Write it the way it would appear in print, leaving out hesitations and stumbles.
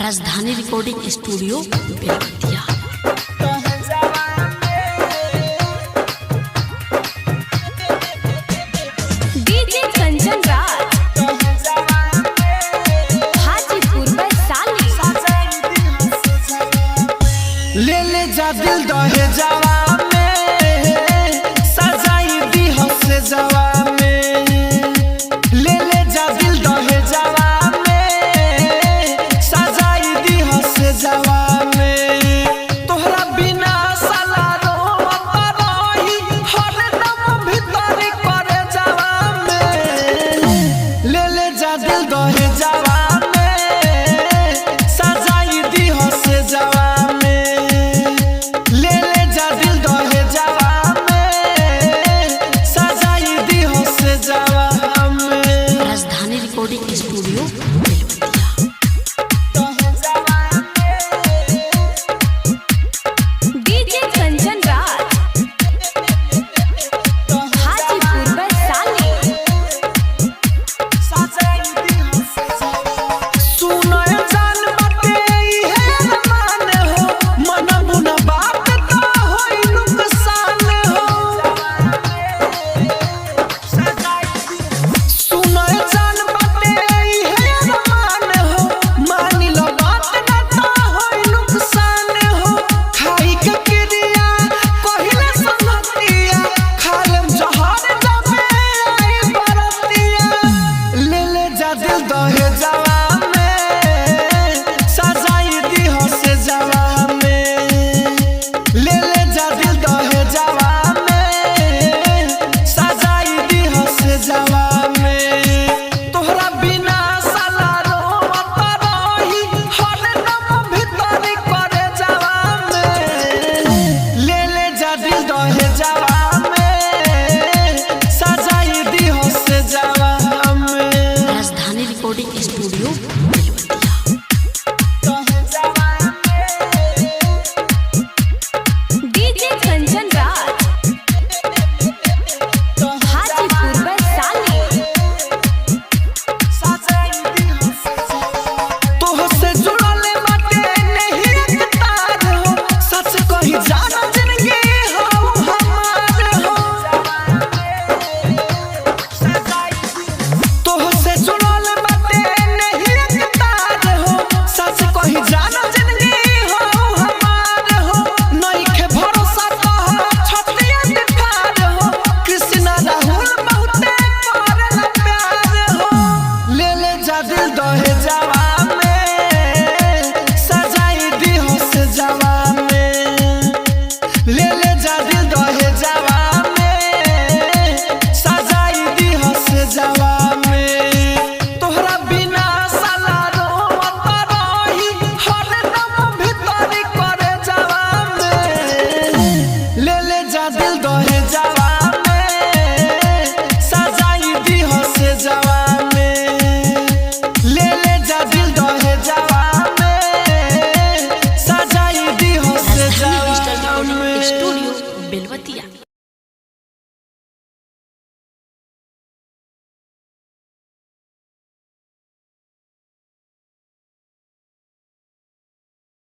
राजधानी recording studio Belwatiya. DJ Kanchan Raj Hajipur Vaishali. ले ले जा दिल दहे जावा में सजाई दी हसे जावा में। ले ले जा दिल दहे जावा में सजाई दी हसे जावा में। तोहरा बिना साला रोवत रही हरदम भीतर करे जावा में। ले ले जा दिल दहे जावा में सजाई दी हसे जावा। Rajdhani recording studio Belwatiya. DJ Kanchan Raj Hajipur Vaishali. सुनो जान बाटे इहे मान हो मन बुना बात तो होई नुकसान हो। सुनो जान बाटे इहे मान हो मानी लो बात ना तो होई नुकसान हो। खाई के क्रिया पहिले समतिया खालम जहर जबे आई बरतिया। ले ले जा दिल दहे जावा में सजाई दी हसे जावा में। ले ले जा दिल दहे जावा में सजाई दी हसे जावा में। तोहरा बिना साला रोवत रही हरदम भीतर करे जावा में। ले ले जा दिल दहे जावा में सजाई दी हसे जावा में। Rajdhani recording studio Belwatiya. DJ Kanchan Raj Hajipur Vaishali. तोहसे जुड़ल बाटे नहीं एक तार हो सच कही जाना जिंदगी हो हमार हो। तोहसे जुड़ल बाटे नहीं एक तार हो सच कही जाना जिंदगी हो हमार हो। नइखे भरोसा कह छतिया दिखार हो कृष्णा राहुल बहुते करेला प्यार हो। ले ले जा दिल दहे जावा में सजाई दी हसे जावा में। ले ले जा दिल दहे जावा में सजाई दी हसे जावा में। तोहरा बिना साला रोवत रही हरदम भीतर करे जावा में। ले ले जा दिल दहे जावा में सजाई दी हसे जावा में। ले ले जा दिल दहे जावा में सजाई दी हसे राजधानी जावा डिजिटल रिकॉर्डिंग में। स्टूडियो बेलवतिया।